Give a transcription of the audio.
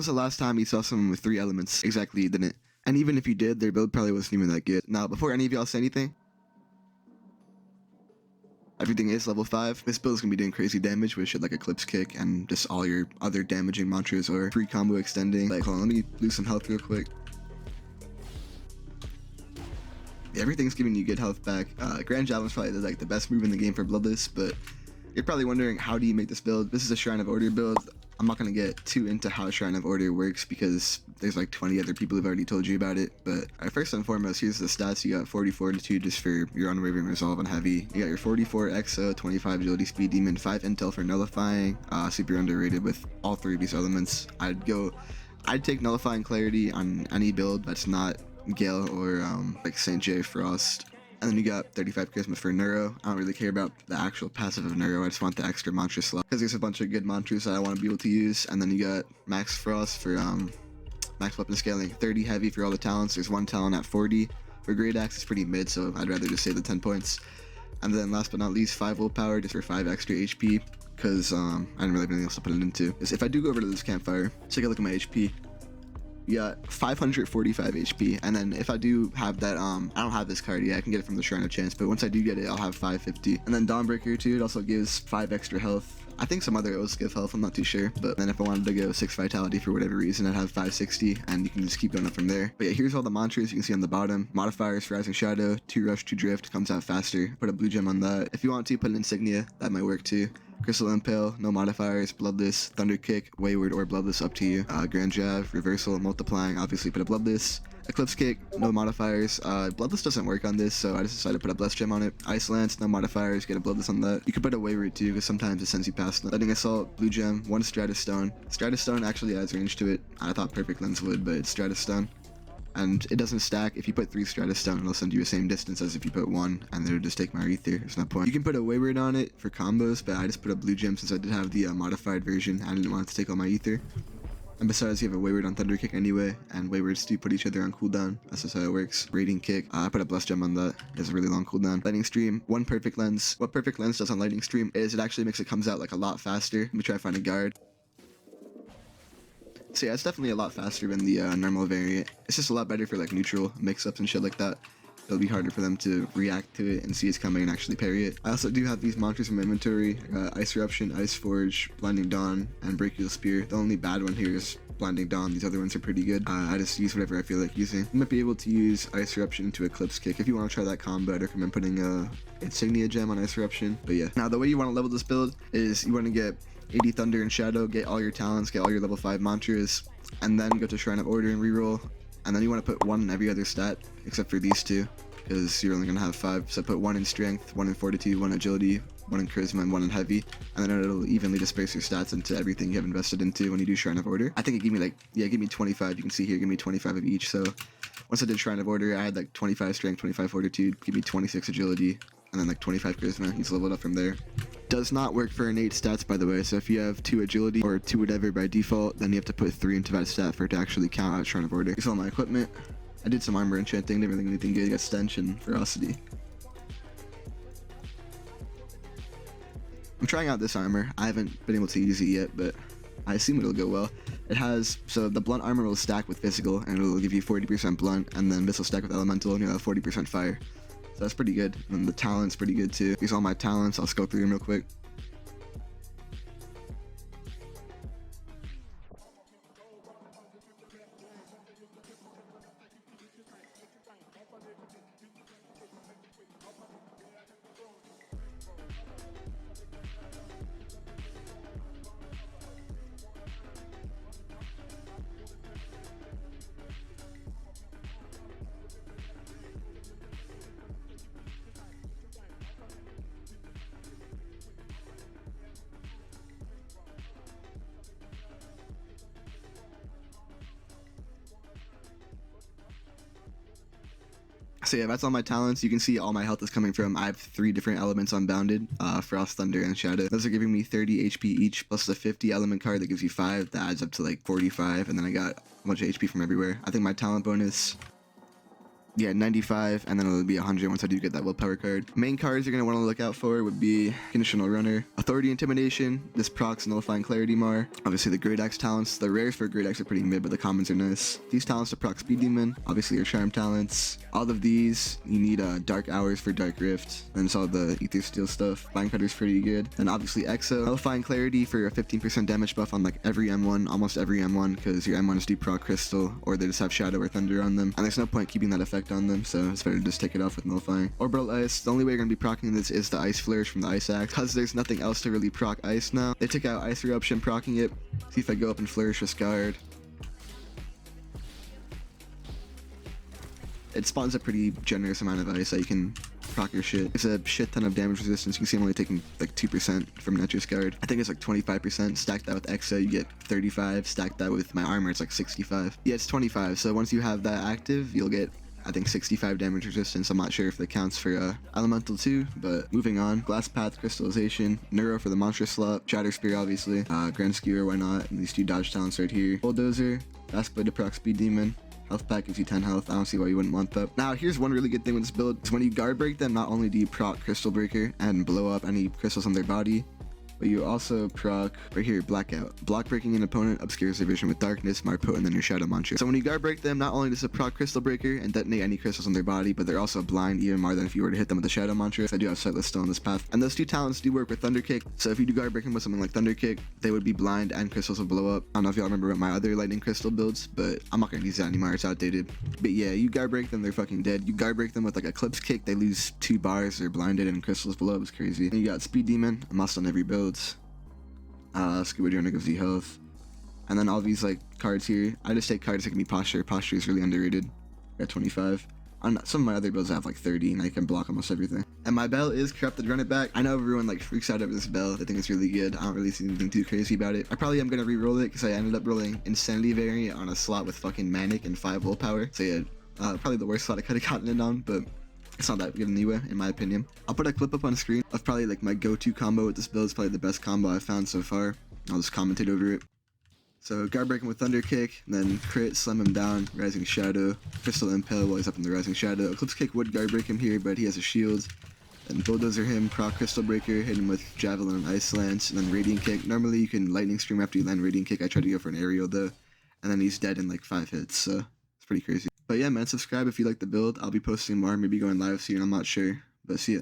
was the last time you saw someone with 3 elements? Exactly, you didn't. And even if you did, their build probably wasn't even that good. Now, before any of y'all say anything, everything is level 5. This build is going to be doing crazy damage with shit like Eclipse Kick and just all your other damaging mantras or free combo extending. Like, hold on, let me lose some health real quick. Everything's giving you good health back. Grand Javelin's probably like the best move in the game for Bloodless, but you're probably wondering, how do you make this build? This is a Shrine of Order build. I'm not going to get too into how Shrine of Order works because there's like 20 other people who've already told you about it. But first and foremost, here's the stats. You got 40 Fortitude just for your Unwavering Resolve on Heavy. You got your 44 Exo, 25 Agility Speed Demon, 5 Intel for Nullifying. Super underrated with all 3 of these elements. I'd take Nullifying Clarity on any build that's not Gale or like St. J Frost. And then you got 35 Charisma for Neuro. I don't really care about the actual passive of Neuro. I just want the extra mantra slot because there's a bunch of good mantras that I want to be able to use. And then you got Max Frost for max weapon scaling, 30 Heavy for all the talents. There's 1 talent at 40 for Great Axe. It's pretty mid, so I'd rather just save the 10 points. And then last but not least, 5 Willpower just for 5 extra HP because I didn't really have anything else to put it into. If I do go over to this campfire, take a look at my HP. You got 545 HP, and then if I do have that, I don't have this card yet, I can get it from the Shrine of Chance, but once I do get it, I'll have 550. And then Dawnbreaker too, it also gives 5 extra health. I think some other oaths give health, I'm not too sure, but then if I wanted to go 6 Vitality for whatever reason, I'd have 560, and you can just keep going up from there. But yeah, here's all the mantras you can see on the bottom. Modifiers for Rising Shadow, 2 Rush, 2 Drift, comes out faster. Put a blue gem on that. If you want to, put an Insignia, that might work too. Crystal Impale, no modifiers, Bloodless, Thunder Kick, Wayward, or Bloodless, up to you. Grand Jab, Reversal, Multiplying, obviously put a Bloodless. Eclipse Kick, no modifiers. Bloodless doesn't work on this, so I just decided to put a Blessed Gem on it. Ice Lance, no modifiers, get a Bloodless on that. You could put a Wayward too, because sometimes it sends you past. Lightning Assault, Blue Gem, 1 Stratus Stone. Stratus Stone actually adds range to it. I thought Perfect Lens would, but it's Stratus Stone. And it doesn't stack. If you put 3 Stratus Stone, it'll send you the same distance as if you put 1, and it'll just take my Ether. There's no point. You can put a Wayward on it for combos, but I just put a Blue Gem since I did have the modified version. I didn't want it to take all my Ether. And besides, you have a Wayward on Thunder Kick anyway, and Waywards do put each other on cooldown. That's just how it works. Radiant Kick, I put a Blessed Gem on that. It has a really long cooldown. Lightning Stream, 1 Perfect Lens. What Perfect Lens does on Lightning Stream is it actually makes it comes out like a lot faster. Let me try to find a guard. So yeah, it's definitely a lot faster than the normal variant. It's just a lot better for like neutral mix-ups and shit like that. It'll be harder for them to react to it and see it's coming and actually parry it. I also do have these mantras in my inventory. Ice Eruption, Ice Forge, Blinding Dawn, and Brachial Spear. The only bad one here is Blinding Dawn. These other ones are pretty good. I just use whatever I feel like using. You might be able to use Ice Eruption into Eclipse Kick. If you want to try that combo, I'd recommend putting a Insignia Gem on Ice Eruption. But yeah, now the way you want to level this build is you want to get 80 Thunder and Shadow, get all your talents, get all your level 5 mantras, and then go to Shrine of Order and reroll. And then you want to put 1 in every other stat, except for these 2, because you're only going to have 5. So put 1 in Strength, 1 in Fortitude, 1 in Agility, 1 in Charisma, and 1 in Heavy. And then it'll evenly disperse your stats into everything you have invested into when you do Shrine of Order. I think it gave me like, yeah, give me 25. You can see here, give me 25 of each. So once I did Shrine of Order, I had like 25 Strength, 25 Fortitude, give me 26 Agility, and then like 25 Charisma. He's leveled up from there. Does not work for innate stats, by the way. So if you have 2 Agility or 2 whatever by default, then you have to put 3 into that stat for it to actually count out Shrine of Order. Here's all my equipment. I did some armor enchanting, didn't really get anything good. I got Stench and Ferocity. I'm trying out this armor. I haven't been able to use it yet, but I assume it'll go well. It has, so the blunt armor will stack with physical, and it'll give you 40% blunt, and then this will stack with elemental, and you'll have 40% fire. So that's pretty good. And the talent's pretty good too. These are all my talents. I'll go through them real quick. So yeah, that's all my talents. You can see all my health is coming from, I have 3 different elements unbounded, Frost, Thunder, and Shadow. Those are giving me 30 HP each, plus the 50 element card that gives you 5, that adds up to like 45, and then I got a bunch of HP from everywhere. I think my talent bonus Yeah, 95, and then it'll be 100 once I do get that willpower card. Main cards you're going to want to look out for would be Conditional Runner, Authority Intimidation, this procs Nullifying Clarity Mar, obviously the Great Axe talents. The rares for Great Axe are pretty mid, but the commons are nice. These talents to proc Speed Demon, obviously your Charm talents. All of these, you need Dark Hours for Dark Rift, and it's all the Ether Steel stuff. Blind Cutter's pretty good. And obviously Exo, Nullifying Clarity for a 15% damage buff on like every M1, almost every M1, because your M1s do proc Crystal, or they just have Shadow or Thunder on them, and there's no point keeping that effect on them, so it's better to just take it off with Nullifying. Orbital Ice, the only way you're going to be proccing this is the Ice Flourish from the Ice Axe, because there's nothing else to really proc Ice now. They took out Ice Eruption, proccing it. See if I go up and Flourish with Scarred. It spawns a pretty generous amount of ice that you can proc your shit. It's a shit ton of damage resistance. You can see I'm only taking like 2% from Nature Scarred. I think it's like 25%. Stack that with Exa, you get 35. Stack that with my armor, it's like 65. Yeah, it's 25. So once you have that active, you'll get, I think, 65 damage resistance. I'm not sure if that counts for Elemental 2, but moving on. Glass Path, Crystallization, Neuro for the Monstrous Slot, Shatter Spear obviously, Grand Skewer, why not, and these two dodge talents right here. Bulldozer, Fast Blade to proc Speed Demon, Health pack gives you 10 health. I don't see why you wouldn't want that. Now, here's one really good thing with this build. Is when you guard break them, not only do you proc Crystal Breaker and blow up any crystals on their body, but you also proc, right here, Blackout. Block breaking an opponent obscures their vision with darkness, more potent than your Shadow Mantra. So when you guard break them, not only does it proc Crystal Breaker and detonate any crystals on their body, but they're also blind even more than if you were to hit them with the Shadow Mantra. So I do have Sightless still on this path. And those two talents do work with Thunder Kick. So if you do guard break them with something like Thunder Kick, they would be blind and crystals will blow up. I don't know if y'all remember my other Lightning Crystal builds, but I'm not gonna use that anymore, it's outdated. But yeah, you guard break them, they're fucking dead. You guard break them with like Eclipse Kick, they lose 2 bars, they're blinded, and crystals blow up. It's crazy. And you got Speed Demon, a must on every build. Scuba Journal gives you health. And then all these like cards here, I just take cards that give me posture. Posture is really underrated. Got 25. On some of my other builds I have like 30 and I can block almost everything. And my bell is Corrupted Run It Back. I know everyone like freaks out over this bell. They think it's really good. I don't really see anything too crazy about it. I probably am gonna re-roll it because I ended up rolling Insanity Variant on a slot with fucking Manic and 5 willpower. So yeah, probably the worst slot I could have gotten it on, but it's not that good anyway, in my opinion. I'll put a clip up on screen of probably like my go-to combo with this build. It's probably the best combo I've found so far. I'll just commentate over it. So guard break him with Thunder Kick, then crit, slam him down, Rising Shadow, Crystal Impale while he's up in the Rising Shadow. Eclipse Kick would guard break him here, but he has a shield. Then Bulldozer him, proc Crystal Breaker, hit him with Javelin and Ice Lance, and then Radiant Kick. Normally you can Lightning Stream after you land Radiant Kick. I tried to go for an aerial though, and then he's dead in like 5 hits, so it's pretty crazy. But yeah, man, subscribe if you like the build. I'll be posting more, maybe going live soon, I'm not sure, but see ya.